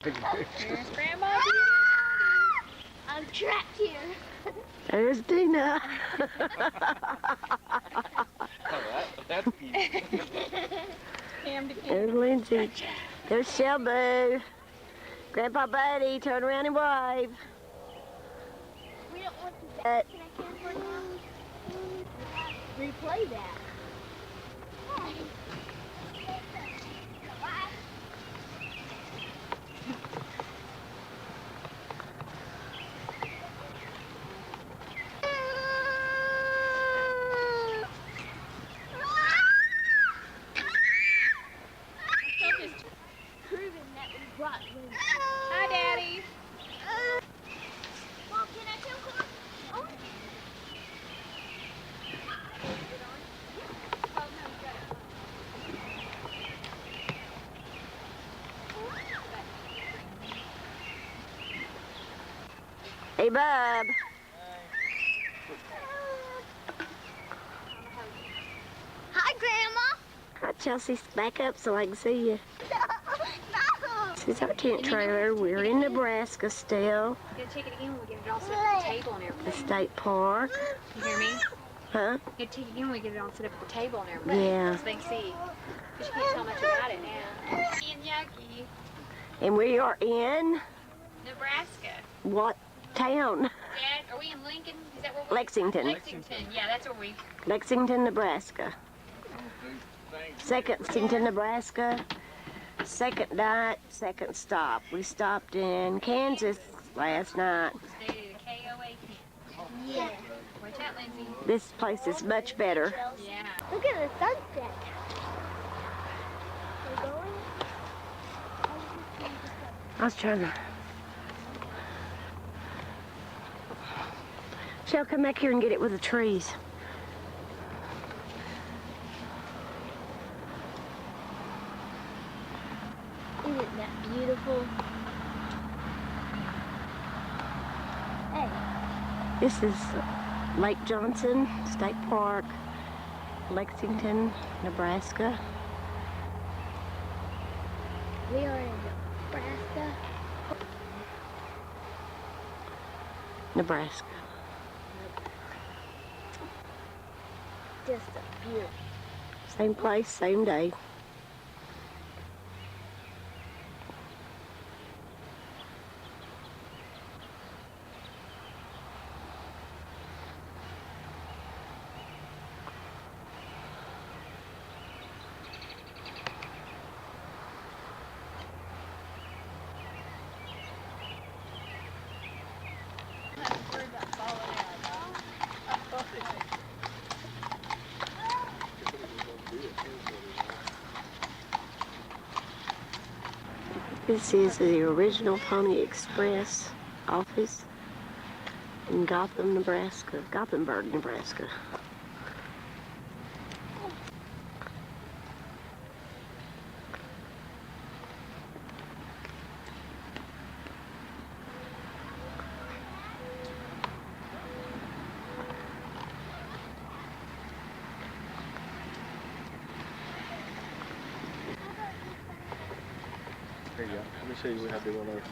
Here's Grandma. I'm trapped here. There's Dina. That's easy. There's Lindsay. There's Shelby. Grandpa Buddy, turn around and wave. We don't want to that. Can I camp for now? Replay that. Hi, Daddy. Mom, can I come? Oh. Hey, Bub. Hi, Grandma. Hi, Chelsea. Back up so I can see you. No. This is our tent trailer. We're in Nebraska still. You gotta take it again when we get it all set up at the table and The everything. state park. You hear me? Huh? You gotta take it again when we get it all set up at the table and everything. Yeah. So they can see. Because you can't tell much about it now. And Yucky. And we are in Nebraska. what town? Dad, are we in Lincoln? Is that where we're Lexington. Lexington. Yeah, that's where we. Lexington, Nebraska. Lexington, Nebraska. Second night, second stop. We stopped in Kansas last night. Stayed at a KOA camp. Yeah. Watch out, Lindsay. This place is much better. Yeah. Look at the sunset. We're going. I was trying to... Shell, come back here and get it with the trees. Isn't that beautiful? Hey. This is Lake Johnson State Park, Lexington, Nebraska. We are in Nebraska. Nebraska. Just a beautiful. Same place, same day. This is the original Pony Express office in Gotham, Nebraska. Gothenburg, Nebraska. There you go. Let me show you how to do one of those.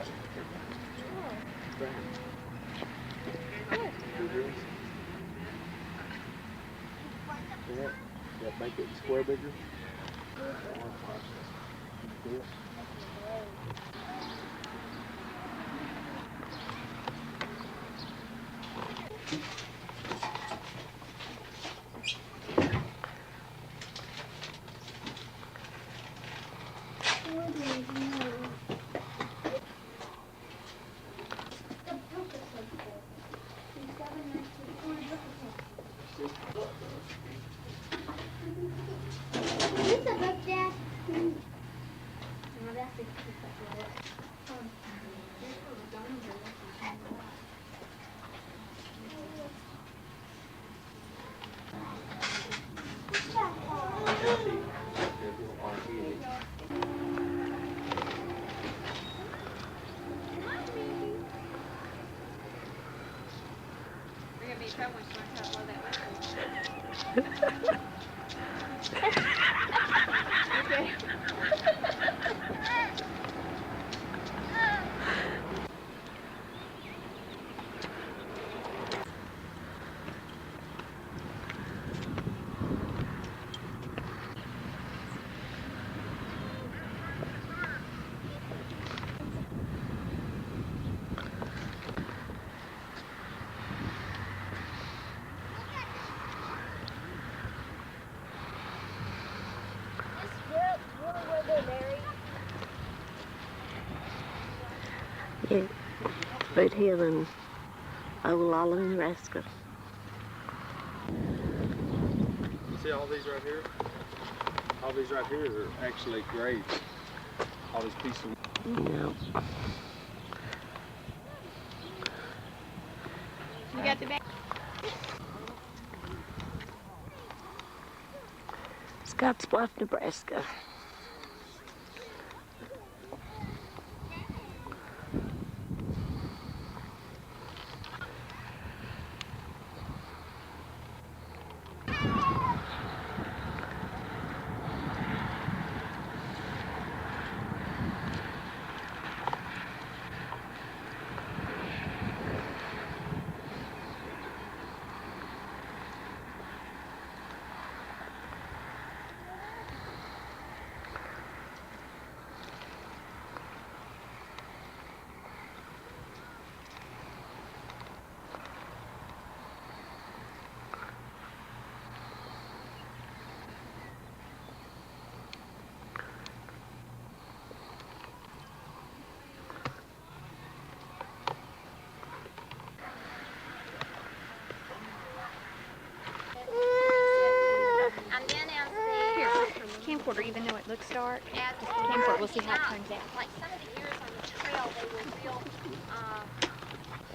Yeah, yeah, make it square bigger. This. Is this a book, Dad? We're gonna be in trouble when she learns how to blow that whistle. Okay. Yeah, Boot Hill and Olala, Nebraska. You see all these right here? All these right here are actually graves. All these pieces of No. You got the bag? Scottsbluff, Nebraska. And then as the Camcorder, even though it looks dark. camcorder, We'll see how it turns out. Like some of the years on the trail, they were real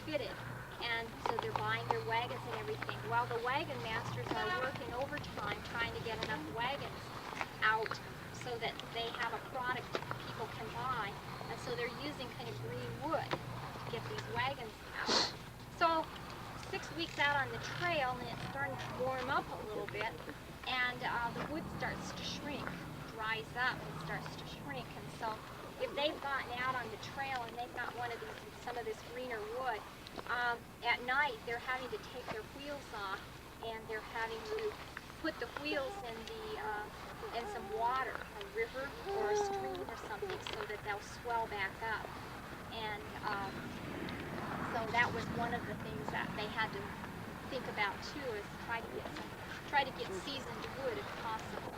fitted, and so they're buying their wagons and everything. While the wagon masters are working overtime trying to get enough wagons out so that they have a product people can buy, and so they're using kind of green wood to get these wagons out. So 6 weeks out on the trail, and it's starting to warm up a little bit, and the wood starts to shrink, dries up and starts to shrink. And so if they've gotten out on the trail and they've got some of this greener wood, at night they're having to take their wheels off, and they're having to put the wheels in some water, a river or a stream or something, so that they'll swell back up. And so that was one of the things that they had to think about too, is try to get seasoned wood if possible.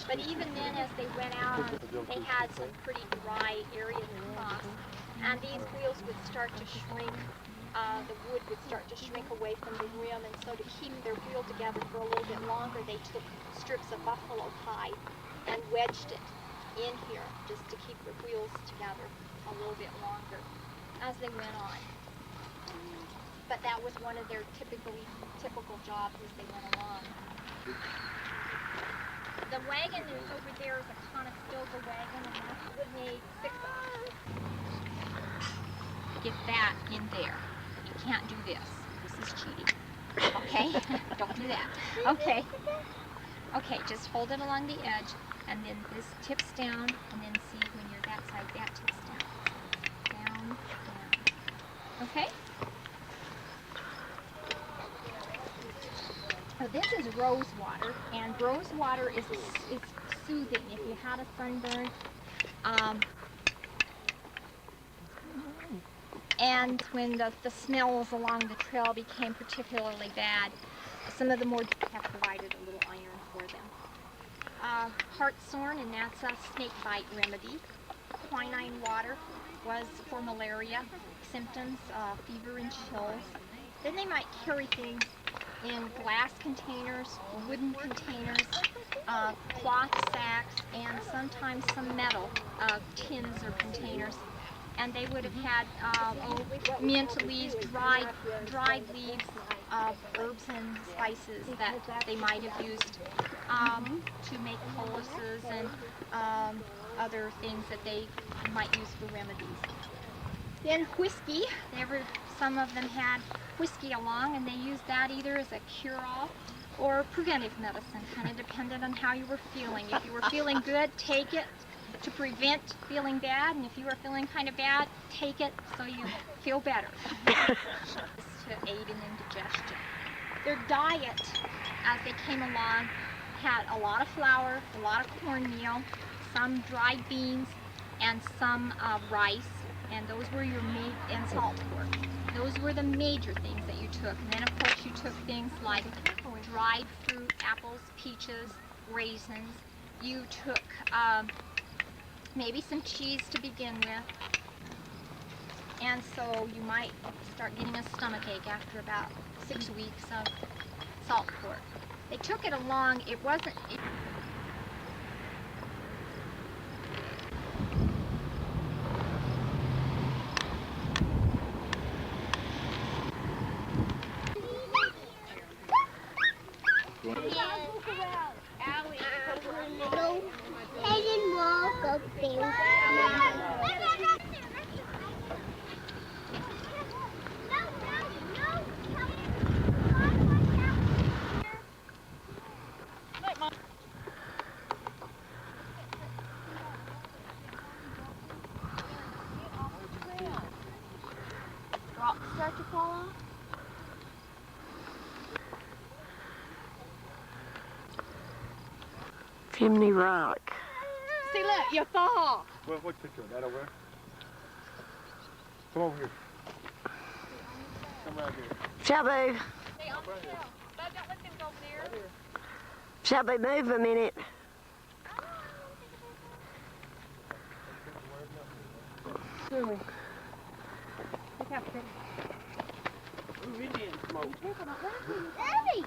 But even then, as they went out, they had some pretty dry areas to cross, and these wheels would start to shrink. The wood would start to shrink away from the rim, and so to keep their wheel together for a little bit longer, they took strips of buffalo hide and wedged it in here just to keep the wheels together a little bit longer as they went on. But that was one of their typical jobs as they went along. The wagon is over there is a Conestoga wagon, and that's what made 6 of them. Get that in there. You can't do this. This is cheating. Okay? Don't do that. Okay. Okay, just hold it along the edge, and then this tips down, and then see when you're that side, that tips down. Down, down. Okay? So this is rose water, and rose water is soothing. If you had a sunburn, and when the smells along the trail became particularly bad, some of the more have provided a little iron for them. Hartshorn, and that's a snake bite remedy. Quinine water was for malaria symptoms, fever and chills. Then they might carry things in glass containers, wooden containers, cloth sacks, and sometimes some metal tins or containers. And they would have had mint leaves, dried leaves, herbs and spices that they might have used to make boluses and other things that they might use for remedies. Then whiskey, some of them had whiskey along, and they used that either as a cure-all or preventive medicine, kind of depended on how you were feeling. If you were feeling good, take it to prevent feeling bad, and if you were feeling kind of bad, take it so you feel better. To aid in indigestion. Their diet, as they came along, had a lot of flour, a lot of cornmeal, some dried beans, and some rice, and those were your and salt pork. Those were the major things that you took. And then, of course, you took things like dried fruit, apples, peaches, raisins. You took maybe some cheese to begin with. and so you might start getting a stomachache after about 6 weeks of salt pork. They took it along. It wasn't. I didn't walk up there. Rocks start to fall off. Chimney Rock. See, look, you fall. What picture? That over there? Come over here. Come right here. Shelby, Stay on the trail. Bud, don't let them go there. Shelby, move a minute. Look out, pretty. Indian smoke. Daddy!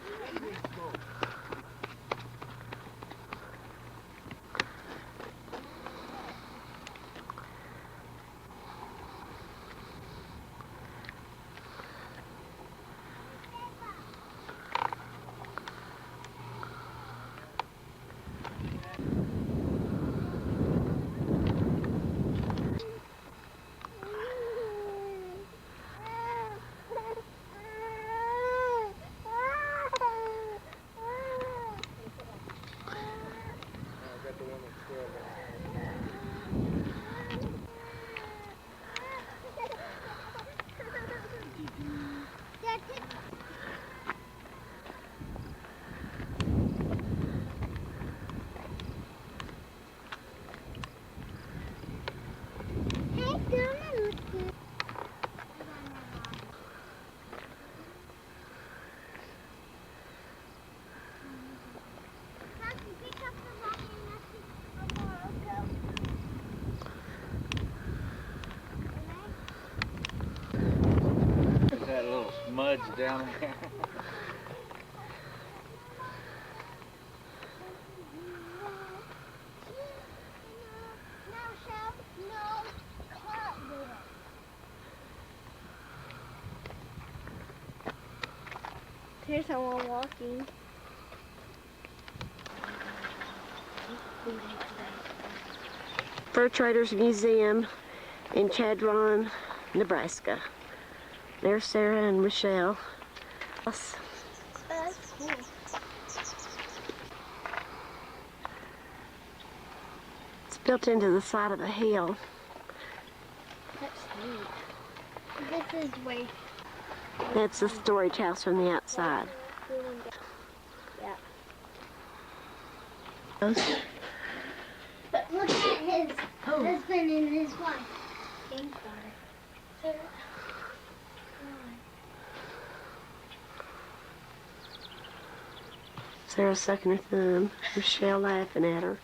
That little smudge down there. Here's someone walking. Fur Traders Museum in Chadron, Nebraska. There's Sarah and Michelle. That's cool. It's built into the side of a hill. That's neat. This is way. That's the storage house from the outside. Yeah. Those- But look at his husband and his wife. Think about it. Sarah sucking her thumb, Michelle laughing at her.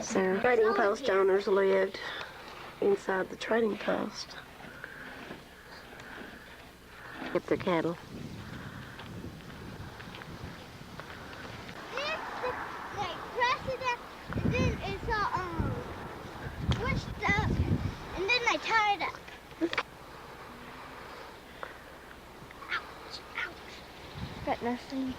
Sarah. Trading post owners lived inside the trading post. Get their cattle. They press it up, and then it's all pushed up, and then they tie it up. Ouch, ouch. But nothing.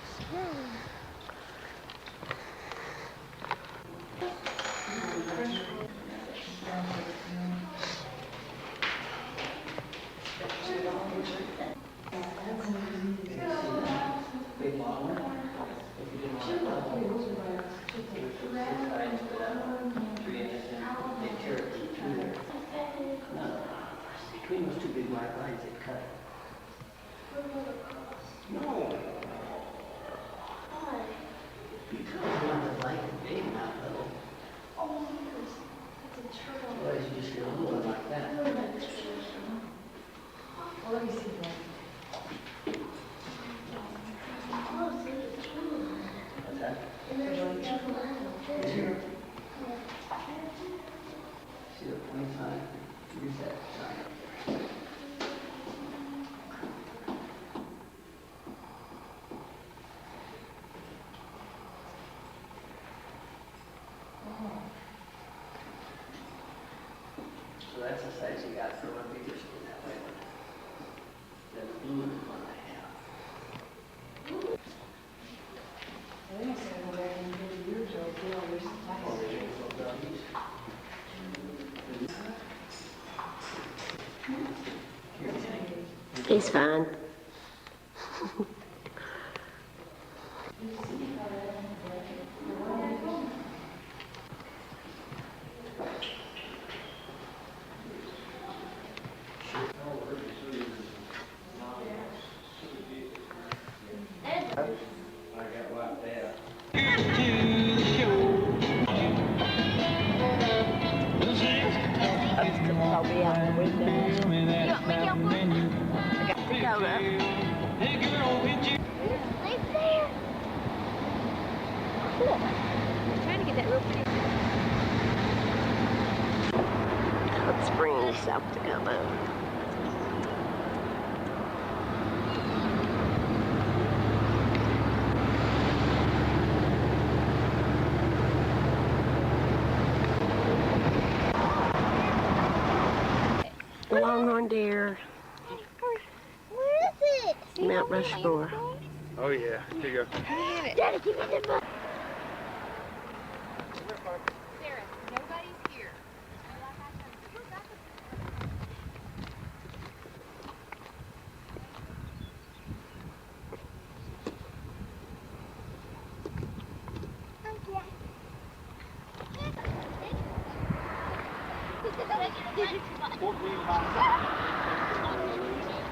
Between those two big white lines, it cut. No. Because one of the light is big, not little. Oh, that's a turtle. Otherwise, you just get a little So that's the size you got for one bigger skin that way. Then the blue is 1.5. He's fine. I'll be out the window. Right there. Cool. I'm trying to get that real pretty. Hot Springs, South Dakota. Longhorn deer, Where is it? Mount Rushmore. Oh yeah, here you go. Daddy, give me the book. Sarah, nobody's here.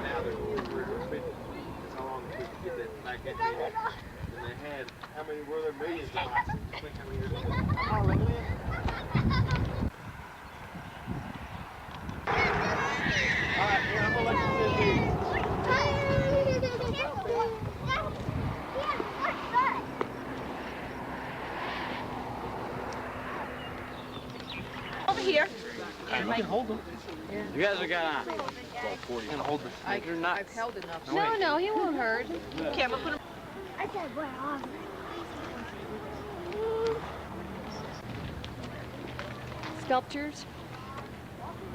Now they're going 350. That's how long it took to get that back at the end. And they had, how many were there? Millions of licenses. Think how many years ago. Oh, really? All right, here, I'm going to let you sit here. Over here. You can hold them. You guys are gonna. You can hold them. You're not. I've held enough. No, he won't hurt. Okay, I'm gonna put him. I said, well, off. Sculptures.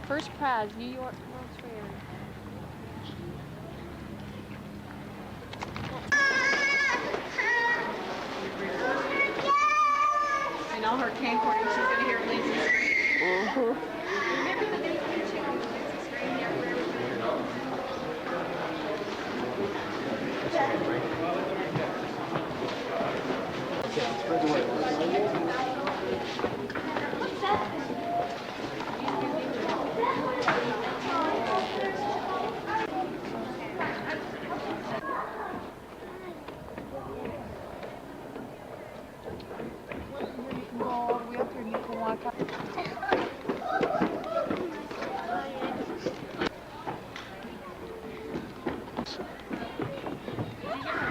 First prize, New York World's Fair. And all her camcording, she's gonna hear Lindsay scream. Remember the day when she would Lindsay scream there for everybody?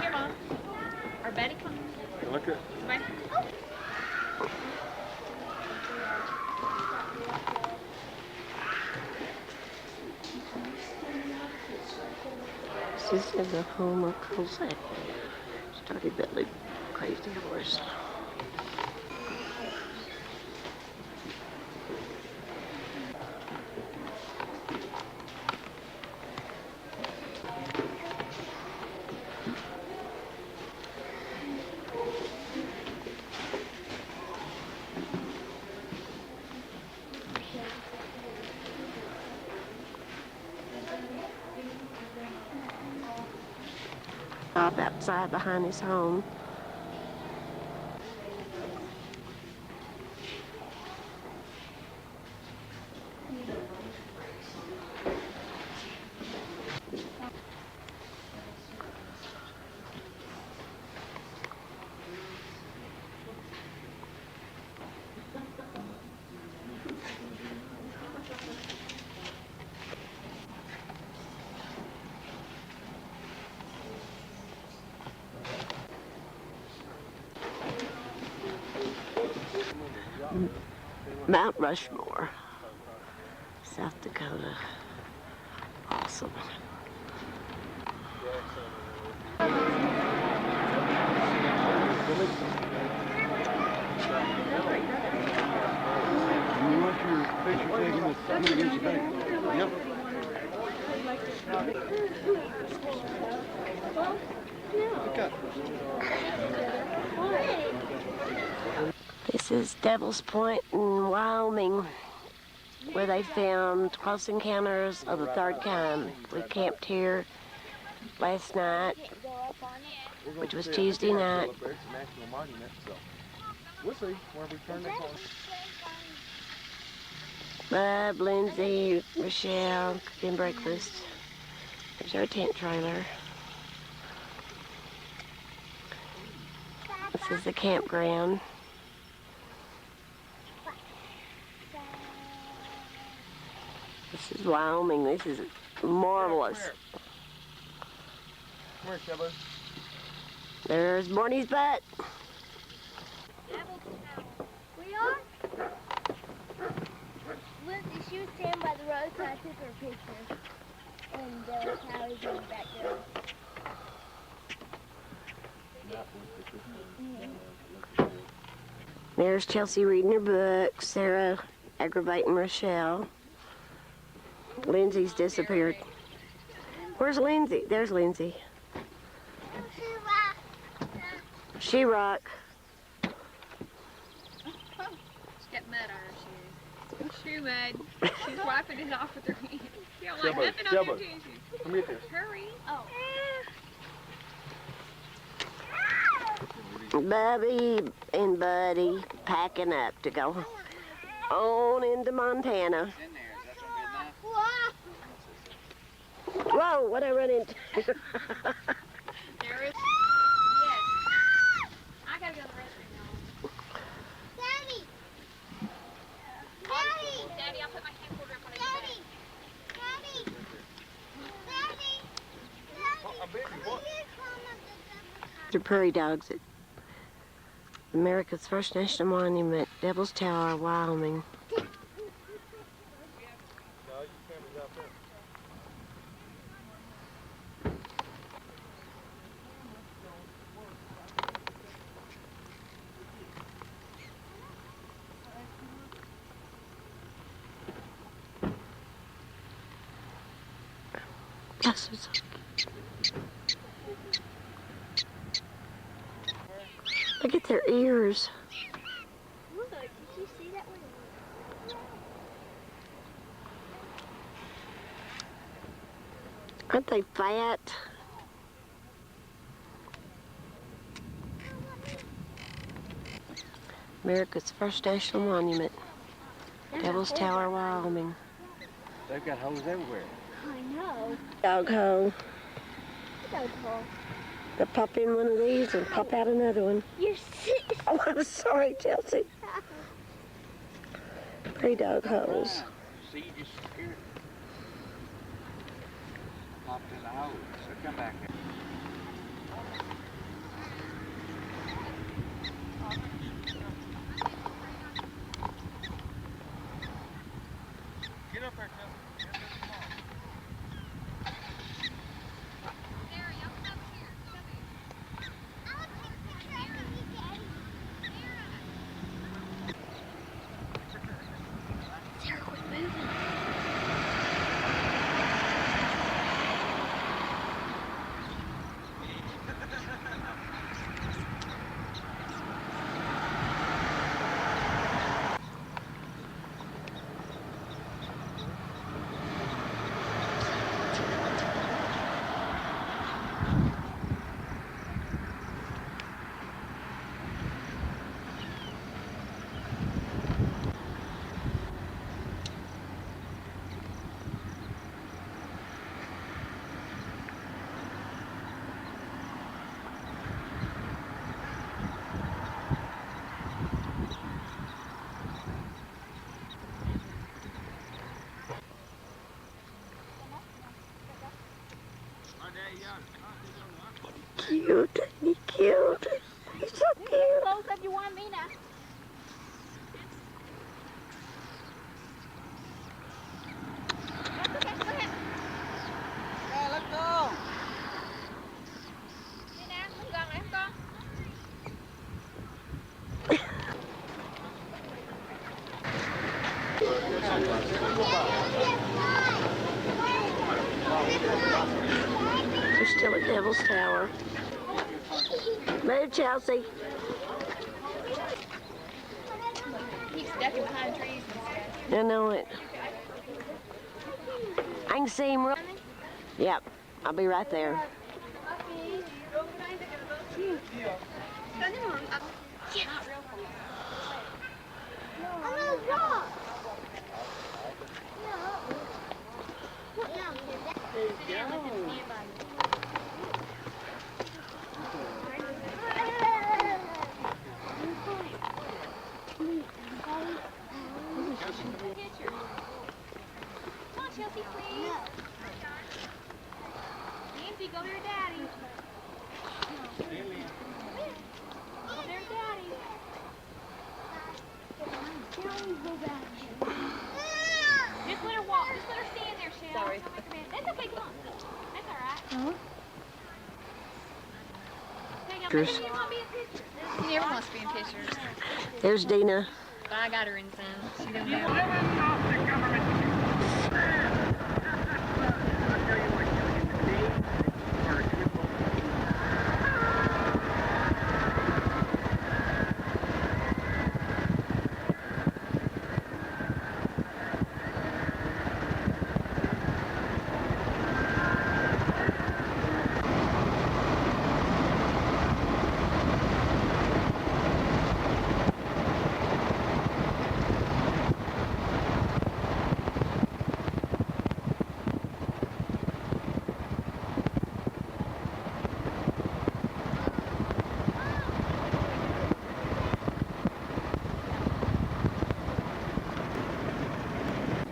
Here, Mom. Or Betty, come. Look at. Come on. This is the home of Cosette. Started Billy Crazy Horse. Up outside behind his home. Mount Rushmore, South Dakota. Awesome. You want your picture taken I'm gonna get you back. Yep. This is Devil's Point in Wyoming, where they filmed Close Encounters of the Third Kind. We camped here last night, which was Tuesday night. It's a national monument, so we'll see where we turn the corner. Bub, Lindsay, Rochelle, cooking breakfast. There's our tent trailer. This is the campground. This is Wyoming. This is marvelous. Come here, Shelby. There's Barney's butt. We are? Lindsay, she was standing by the road, so I took her picture. And there was Howie going back there. There's Chelsea reading her book. Sarah aggravating Rochelle. Lindsay's disappeared. Where's Lindsay? There's Lindsay. She-Rock. She's got mud on her shoes. Shoe mud. She's wiping it off with her hand. You don't like nothing on your shoes. Come get this. Hurry. Oh. Bubby and Buddy packing up to go on into Montana. In there. Is that gonna be enough? Whoa, what I run into? There is. Yes. I gotta go to the restroom now. Daddy! Daddy! Daddy, I'll put my camcorder up on Daddy! Daddy! Daddy! Oh, baby, what? The prairie dogs at America's First National Monument, Devil's Tower, Wyoming. Yes, it's look at their ears. Look, did you see that one? Aren't they fat? America's First National Monument, Devil's Tower, Wyoming. They've got holes everywhere. I know. Dog hole. So cool. They'll pop in one of these and pop out another one. You're sick. Oh, I'm sorry, Chelsea. Pretty dog holes. See, you just scared. Popped in the hole. So come back here. Get up there, Chelsea. Cute, he's cute. He's so cute. Close up, you want me now? That's okay, go ahead. Hey, let's go. Đi nè, không gần em con. We're still at Devil's Tower. Move, Chelsea. He's ducking behind trees and stuff. I know it. I can see him. Yep, I'll be right there. Come on, Chelsea, please. Nancy, go to your daddy. Go to your daddy. Just let her walk. Just let her stand there, Shell. Sorry. That's okay, come on. That's all right. Hey, y'all, maybe you want to be in pictures. He never wants to be in pictures. There's Dina. But I got her in some. She don't know.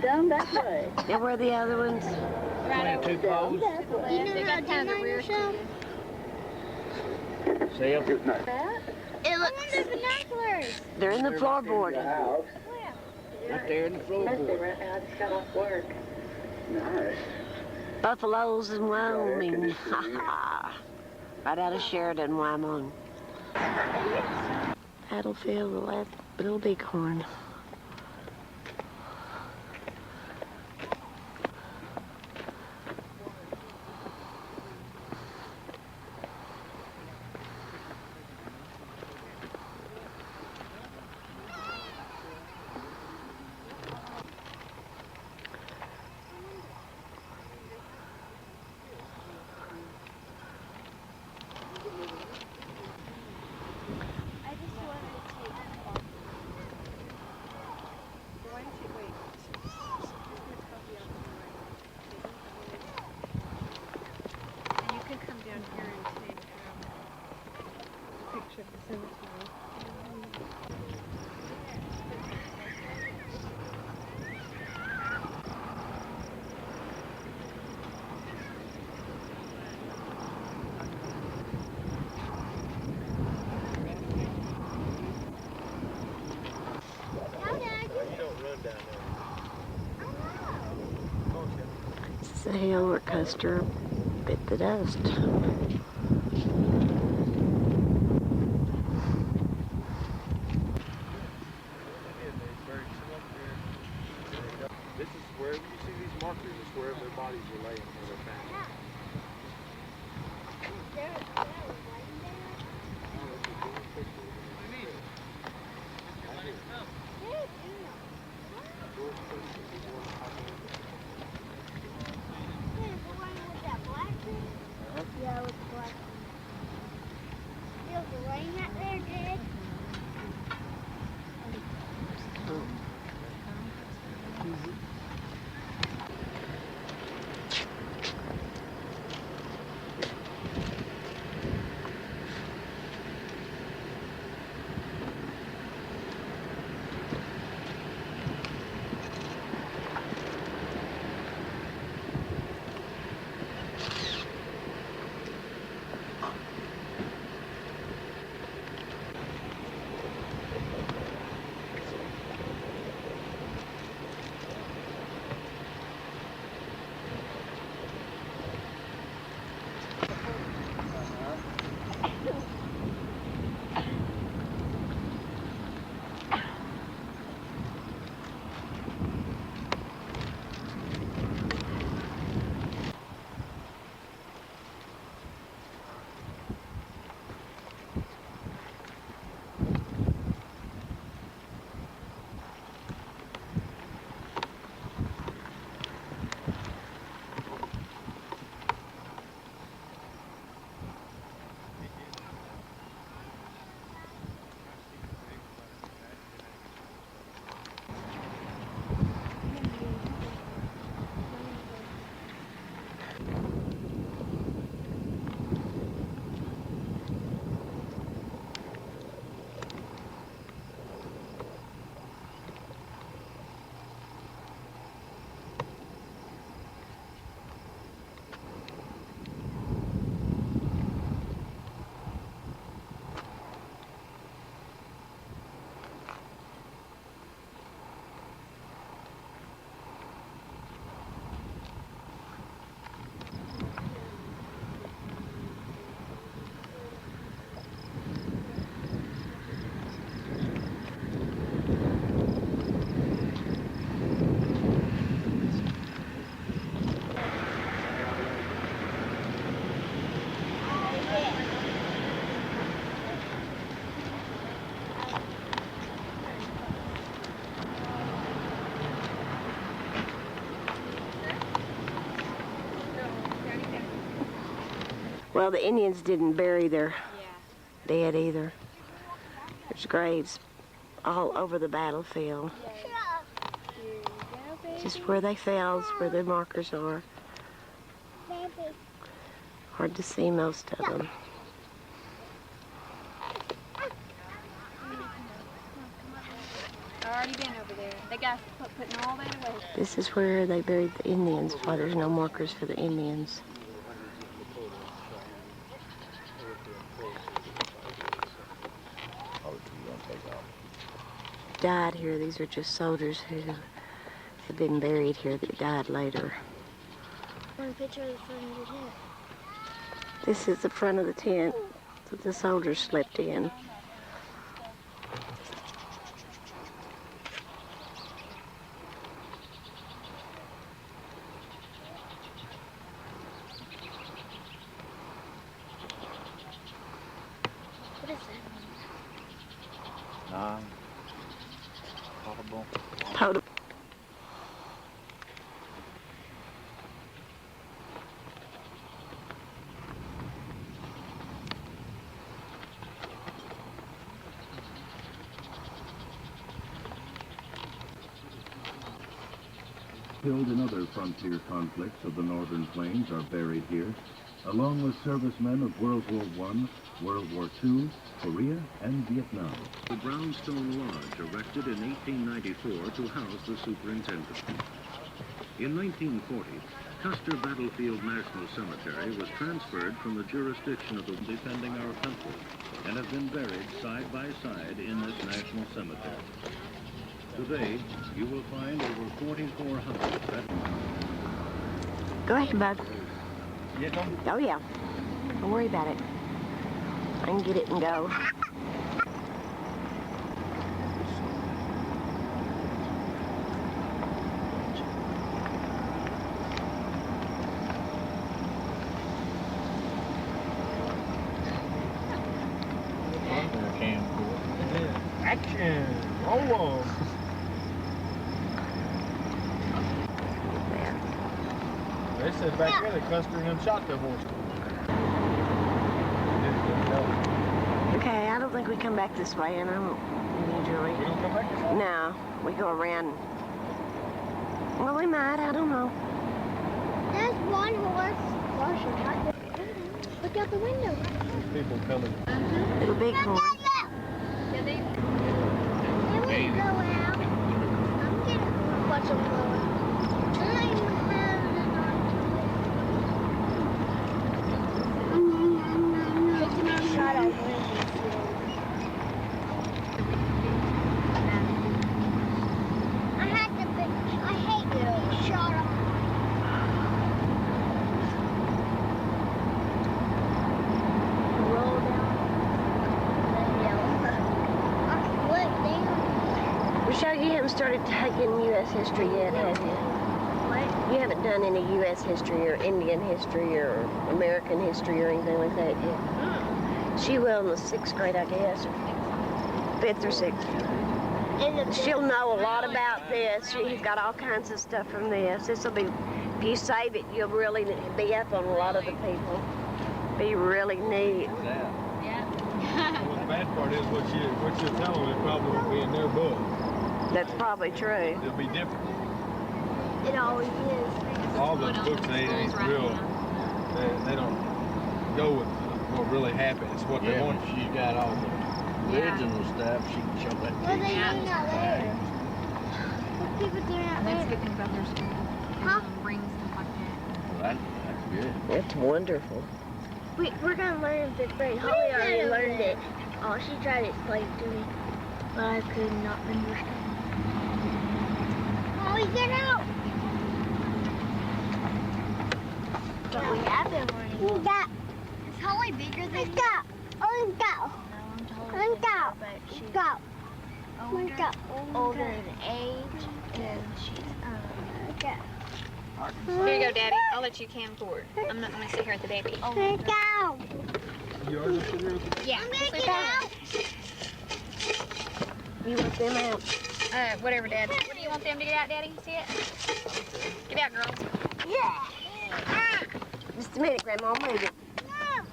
Down that way. And where are the other ones? Right over there. Down that way. You know They how got to kind of the do rear yourself? See him? It looks the binoculars. They're in the floorboard. House. Right there in the Must be floorboard. right now. I just got off work. Nice. Buffaloes in Wyoming. Ha ha. Right out of Sheridan, Wyoming. Battlefield, the last Little Bighorn. It's the hill where Custer bit the dust. This is wherever you see these markers, it's wherever their bodies were laying when they were found. Yeah, with the black. Feels the rain out there, Dad. Well, the Indians didn't bury their Yeah. dead either. There's graves all over the battlefield. Here you go, baby. Just where they fell is where the markers are. Hard to see most of them. I've already been over there. They got putting all that away. This is where they buried the Indians. Why there's no markers for the Indians. Died here. These are just soldiers who have been buried here that died later. One picture of the front of the tent. This is the front of the tent that the soldiers slept in. What is that? Nah. Horrible. Totem. Killed in other frontier conflicts of the northern plains are buried here, along with servicemen of World War I, World War II, Korea, and Vietnam. The brownstone lodge erected in 1894 to house the superintendent. In 1940, Custer Battlefield National Cemetery was transferred from the jurisdiction of the defending our country and have been buried side by side in this national cemetery. Today, you will find over 4,400. Go ahead, bud. Get them? Oh, yeah. Don't worry about it. I can get it and go. Action! Oh, There. they said back there that Custer and them shot their horse. Okay, I don't think we come back this way, and I don't usually. We don't come back this way? No, we go around. Well, we might. I don't know. There's one horse. Look out the window. There's people coming. Little big horn. Yeah, they Can we go out? I'm gonna watch them go out. Shut up. I had to be, I hate to shut up. Roll down. Look down. Rochelle, you haven't started taking U.S. history yet, have you? What? You haven't done any U.S. history or Indian history or American history or anything like that yet? She will in the 6th grade, I guess, or 5th or 6th. She'll know a lot about this. She's got all kinds of stuff from this. This will be, if you save it, you'll really be up on a lot of the people. Be really neat. Well, the bad part is what you're telling them, it probably won't be in their book. That's probably true. It'll be different. It always is. All the books ain't real. They don't go with what really happened. It's what they Yeah, want. when she's got all the original stuff, she can show that What are to they you. doing out there? What people doing out That's there? good about their school. Huh? Rings and stuff like that. Well, that's good. That's wonderful. We're gonna learn in 5th grade. Holly already learned it. Oh, she tried to explain it to me, but I could not understand. Holly, get out! But we have been learning. Is Holly bigger than you? Go! No, I'm taller than her, but she's older in age, and she's Here you go, Daddy. I'll let you camcord. I'm not gonna sit here at the baby. Go! You are just here with the Yeah. I'm gonna get out. You want them out? Whatever, Dad. What do you want them to get out, Daddy? See it? Get out, girls. Yeah. Just a minute, Grandma. I'll move it. No.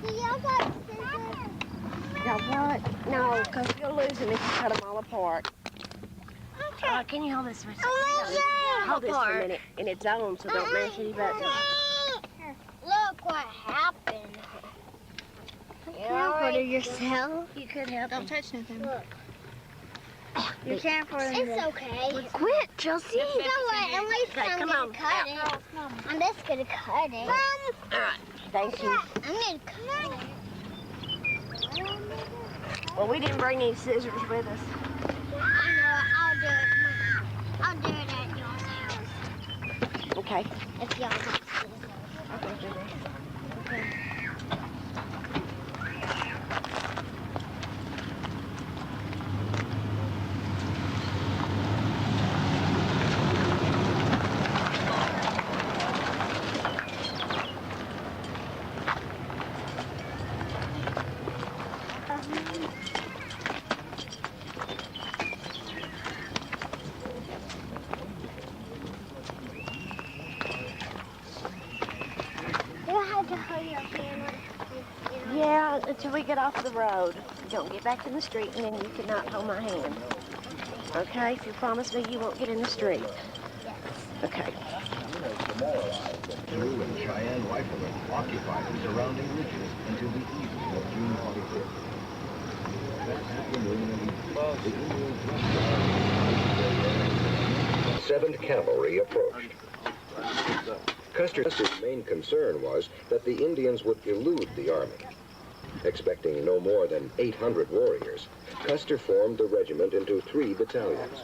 Do y'all got scissors? Got what? No, because you'll lose them if you cut them all apart. Can you hold this for a second? Hold this for a minute in its own, so don't mash any buttons. Look what happened. You can't put yourself. You could help. Don't touch nothing. Look. You can't put it in It's okay. Quit, Chelsea. You know what? At least Okay, I'm come gonna on. cut it. I'm just gonna cut it. All right. Thank you. I'm gonna cut it. Well, we didn't bring any scissors with us. I know. I'll do it. I'll do it at y'all's house. Okay. If y'all have scissors. Okay, do this. Okay. You have to hold your hand on. Yeah, until we get off the road. Don't get back in the street, and then you cannot hold my hand. Okay? If you promise me you won't get in the street. Yes. Okay. Sioux and Cheyenne riflemen occupied the surrounding ridges until the evening of June 25th. That afternoon, the Indians left 7th Cavalry approached. Custer's main concern was that the Indians would elude the army. Expecting no more than 800 warriors, Custer formed the regiment into 3 battalions.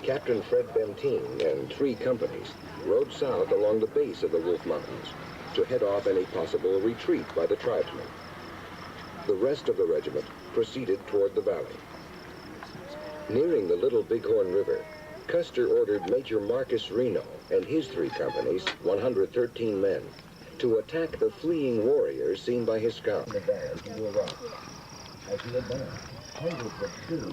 Captain Fred Benteen and 3 companies rode south along the base of the Wolf Mountains to head off any possible retreat by the tribesmen. The rest of the regiment proceeded toward the valley. Nearing the Little Bighorn River, Custer ordered Major Marcus Reno and his 3 companies, 113 men, to attack the fleeing warriors seen by his scouts. The band to Iraq. As he advanced, hundreds of Sioux